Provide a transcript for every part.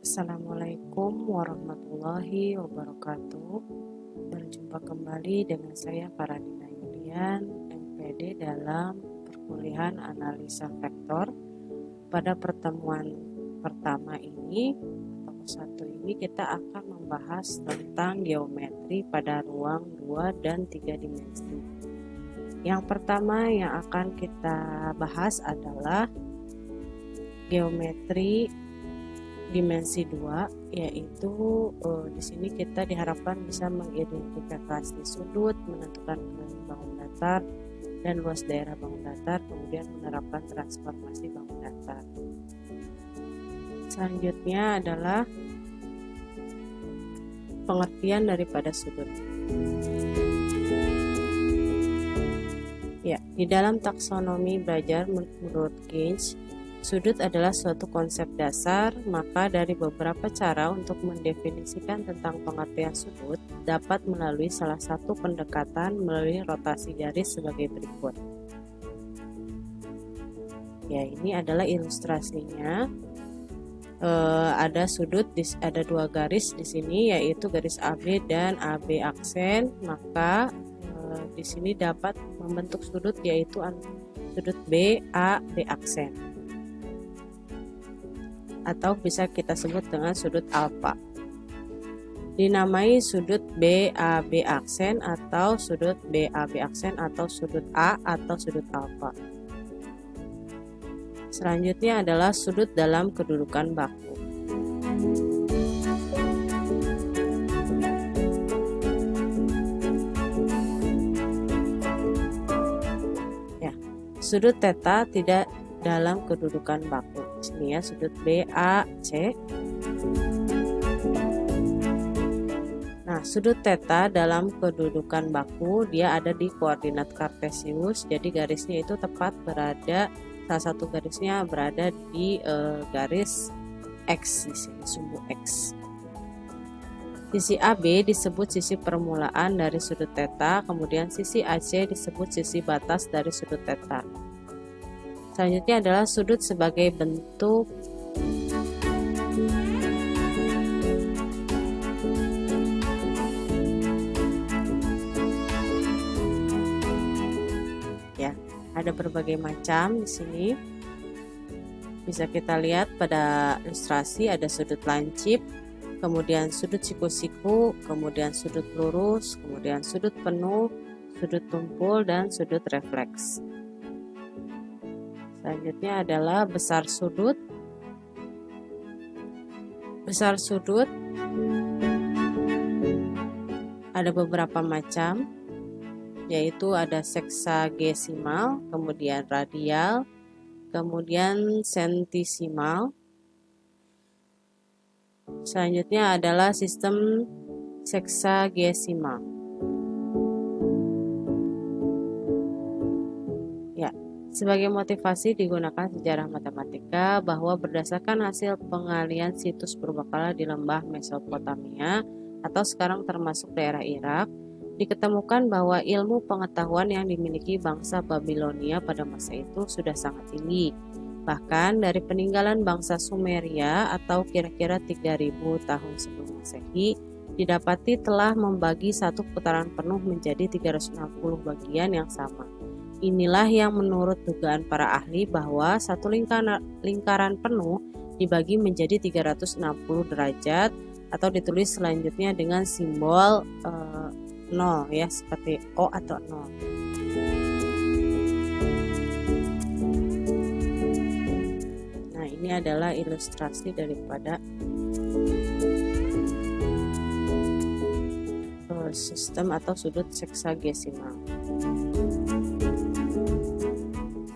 Assalamualaikum warahmatullahi wabarakatuh. Berjumpa kembali dengan saya Faradina Yulian, MPD dalam perkuliahan analisa vektor. Pada pertemuan pertama ini atau satu ini kita akan membahas tentang geometri pada ruang 2 dan 3 dimensi. Yang pertama yang akan kita bahas adalah geometri dimensi 2, yaitu di sini kita diharapkan bisa mengidentifikasi sudut, menentukan bangun datar dan luas daerah bangun datar, kemudian menerapkan transformasi bangun datar. Selanjutnya adalah pengertian daripada sudut. Ya, di dalam taksonomi belajar menurut Keynes, sudut adalah suatu konsep dasar, maka dari beberapa cara untuk mendefinisikan tentang pengertian sudut dapat melalui salah satu pendekatan melalui rotasi garis sebagai berikut. Ya, ini adalah ilustrasinya. Ada sudut, ada dua garis di sini, yaitu garis AB dan AB aksen, maka di sini dapat membentuk sudut yaitu sudut BAB aksen, atau bisa kita sebut dengan sudut alfa. Dinamai sudut BAB aksen atau sudut BAB aksen atau sudut A atau sudut alfa. Selanjutnya adalah sudut dalam kedudukan baku. Ya, sudut theta tidak dalam kedudukan baku. Ini ya, sudut BAC. Nah, sudut theta dalam kedudukan baku dia ada di koordinat kartesius. Jadi garisnya itu tepat berada, salah satu garisnya berada di garis X di sini, sumbu X. Sisi AB disebut sisi permulaan dari sudut theta, kemudian sisi AC disebut sisi batas dari sudut theta. Selanjutnya adalah sudut sebagai bentuk ya, ada berbagai macam di sini. Bisa kita lihat pada ilustrasi ada sudut lancip, kemudian sudut siku-siku, kemudian sudut lurus, kemudian sudut penuh, sudut tumpul, dan sudut refleks. Selanjutnya adalah besar sudut. Besar sudut ada beberapa macam, yaitu ada seksagesimal, kemudian radial, kemudian sentisimal. Selanjutnya adalah sistem seksagesimal. Ya, sebagai motivasi digunakan sejarah matematika bahwa berdasarkan hasil pengalian situs purbakala di lembah Mesopotamia atau sekarang termasuk daerah Irak, diketemukan bahwa ilmu pengetahuan yang dimiliki bangsa Babilonia pada masa itu sudah sangat tinggi. Bahkan dari peninggalan bangsa Sumeria atau kira-kira 3000 tahun sebelum Masehi, didapati telah membagi satu putaran penuh menjadi 360 bagian yang sama. Inilah yang menurut dugaan para ahli bahwa satu lingkaran penuh dibagi menjadi 360 derajat atau ditulis selanjutnya dengan simbol 0 ya, seperti O atau 0. Nah, ini adalah ilustrasi daripada sistem atau sudut seksagesimal.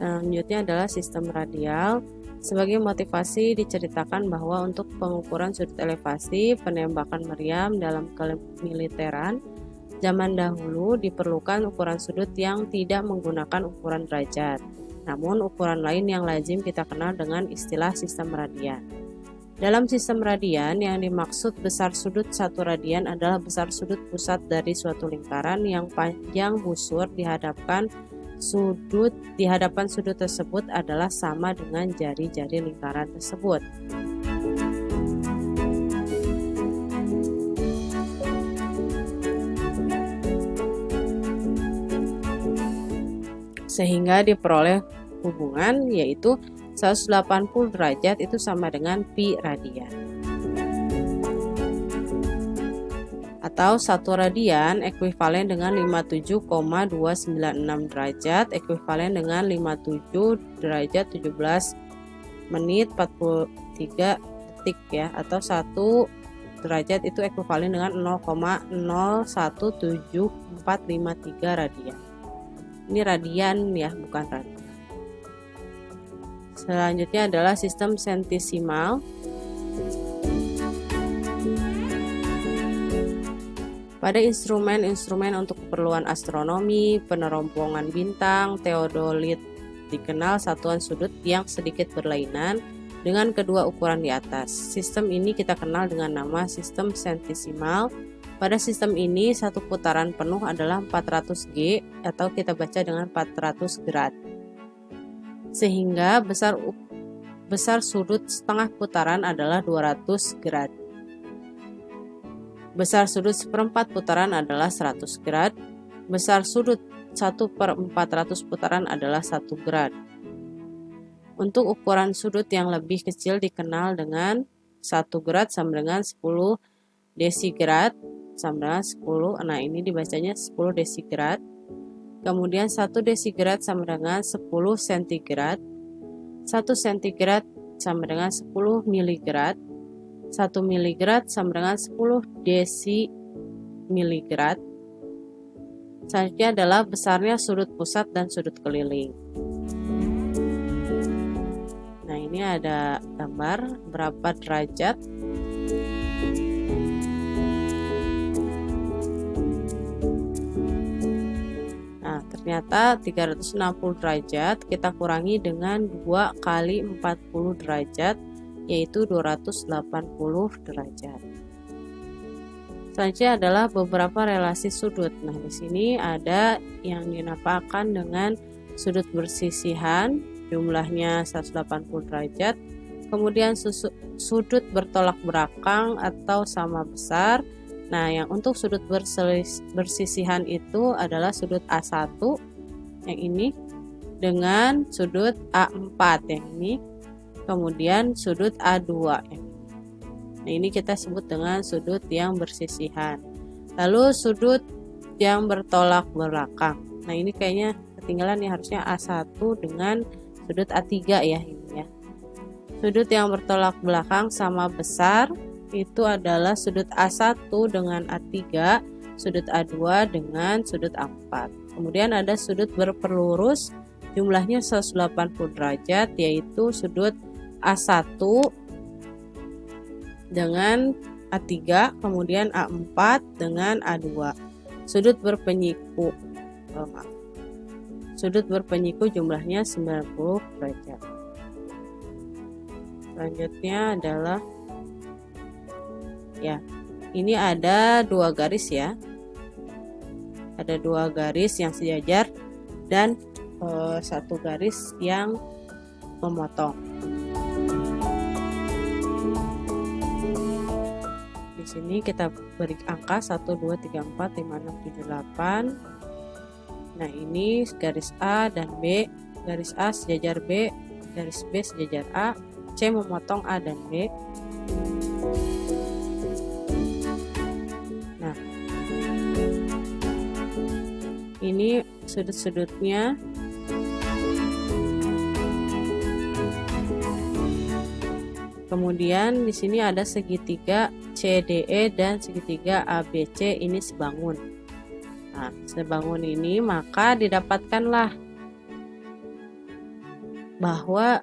Selanjutnya adalah sistem radial. Sebagai motivasi diceritakan bahwa untuk pengukuran sudut elevasi penembakan meriam dalam kemiliteran zaman dahulu diperlukan ukuran sudut yang tidak menggunakan ukuran derajat, namun ukuran lain yang lazim kita kenal dengan istilah sistem radian. Dalam sistem radian yang dimaksud besar sudut satu radian adalah besar sudut pusat dari suatu lingkaran yang panjang busur di hadapan sudut tersebut adalah sama dengan jari-jari lingkaran tersebut. sehingga diperoleh hubungan yaitu 180 derajat itu sama dengan pi radian. Atau 1 radian ekuivalen dengan 57,296 derajat ekuivalen dengan 57 derajat 17 menit 43 detik ya, atau 1 derajat itu ekuivalen dengan 0,017453 radian. Ini radian ya, bukan radian. Selanjutnya adalah sistem sentisimal. Pada instrumen-instrumen untuk keperluan astronomi, penerompongan bintang, teodolit dikenal satuan sudut yang sedikit berlainan dengan kedua ukuran di atas. Sistem ini kita kenal dengan nama sistem sentisimal. Pada sistem ini, satu putaran penuh adalah 400 G atau kita baca dengan 400 grad. Sehingga besar sudut setengah putaran adalah 200 grad. Besar sudut seperempat putaran adalah 100 grad. Besar sudut 1/400 putaran adalah 1 grad. Untuk ukuran sudut yang lebih kecil dikenal dengan 1 grad sama dengan 10 desigrad sama dengan 10. Nah, ini dibacanya 10 desigrad. Kemudian 1 desigrad sama dengan 10 sentigrad. 1 sentigrad sama dengan 10 miligrad. 1 miligrad sama dengan 10 desimiligrad. Selanjutnya adalah besarnya sudut pusat dan sudut keliling. Nah, ini ada gambar berapa derajat. Nah, ternyata 360 derajat kita kurangi dengan 2 kali 40 derajat, yaitu 280 derajat. Selanjutnya adalah beberapa relasi sudut. Nah, di sini ada yang dinamakan dengan sudut bersisihan, jumlahnya 180 derajat. Kemudian sudut bertolak belakang atau sama besar. Nah, yang untuk sudut bersisihan itu adalah sudut A1 yang ini dengan sudut A4 yang ini. Kemudian sudut A2 yang ini. Nah, ini kita sebut dengan sudut yang bersisihan. Lalu sudut yang bertolak belakang. Nah, ini kayaknya ketinggalan nih, harusnya A1 dengan sudut A3 ya ini ya. Sudut yang bertolak belakang sama besar itu adalah sudut A1 dengan A3, sudut A2 dengan sudut A4. Kemudian ada sudut berpelurus, jumlahnya 180 derajat, yaitu sudut A1 dengan A3, kemudian A4 dengan A2. Sudut berpenyiku, sudut berpenyiku jumlahnya 90 derajat. Selanjutnya adalah ya, ini ada 2 garis ya. Ada 2 garis yang sejajar dan 1 garis yang memotong. Di sini kita beri angka 1 2 3 4 5 6 7 8. Nah, ini garis A dan B, garis A sejajar B, garis B sejajar A, C memotong A dan B. Nah, ini sudut-sudutnya. Kemudian di sini ada segitiga CDE dan segitiga ABC, ini sebangun. Nah, sebangun ini maka didapatkanlah bahwa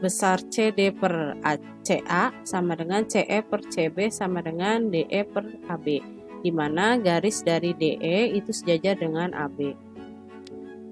besar CD per CA sama dengan CE per CB sama dengan DE per AB, di mana garis dari DE itu sejajar dengan AB.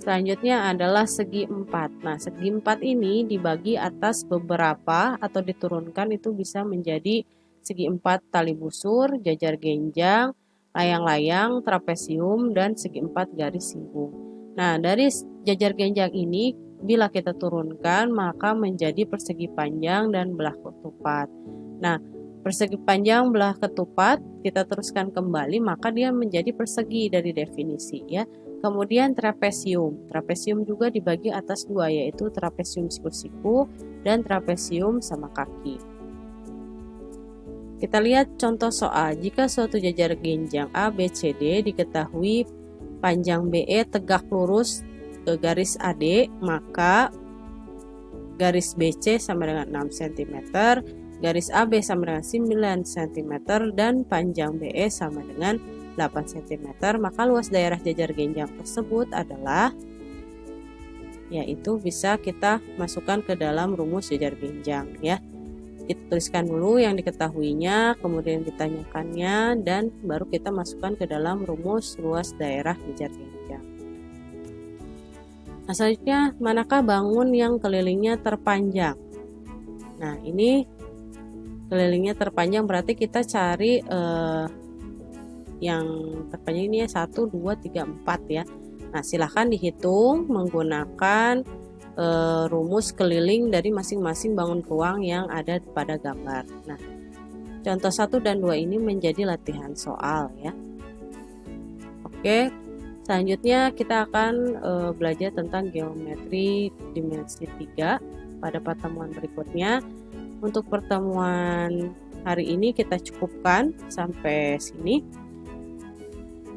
Selanjutnya adalah segi 4. Nah, segi 4 ini dibagi atas beberapa atau diturunkan itu bisa menjadi segi 4 tali busur, jajar genjang, layang-layang, trapesium, dan segi 4 garis singgung. Nah, dari jajar genjang ini bila kita turunkan maka menjadi persegi panjang dan belah ketupat. Nah, persegi panjang belah ketupat kita teruskan kembali maka dia menjadi persegi dari definisi ya. Kemudian trapesium. Trapesium juga dibagi atas dua, yaitu trapesium siku-siku dan trapesium sama kaki. Kita lihat contoh soal. Jika suatu jajar genjang ABCD diketahui panjang BE tegak lurus ke garis AD, maka garis BC sama dengan 6 cm, garis AB sama dengan 9 cm, dan panjang BE sama dengan 8 cm, maka luas daerah jajar genjang tersebut adalah, yaitu bisa kita masukkan ke dalam rumus jajar genjang ya. Kita tuliskan dulu yang diketahuinya, kemudian ditanyakannya, dan baru kita masukkan ke dalam rumus luas daerah jajar genjang. Nah, selanjutnya, manakah bangun yang kelilingnya terpanjang? Nah, ini kelilingnya terpanjang berarti kita cari yang terpanjang ini ya, 1, 2, 3, 4 ya. Nah, silahkan dihitung menggunakan rumus keliling dari masing-masing bangun ruang yang ada pada gambar. Nah, contoh 1 dan 2 ini menjadi latihan soal ya. Oke, selanjutnya kita akan belajar tentang geometri dimensi 3 pada pertemuan berikutnya. Untuk pertemuan hari ini kita cukupkan sampai sini.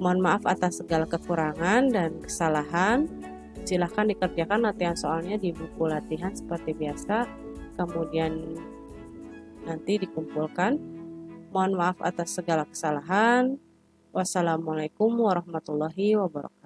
Mohon maaf atas segala kekurangan dan kesalahan. Silahkan dikerjakan latihan soalnya di buku latihan seperti biasa, kemudian nanti dikumpulkan. Mohon maaf atas segala kesalahan. Wassalamualaikum warahmatullahi wabarakatuh.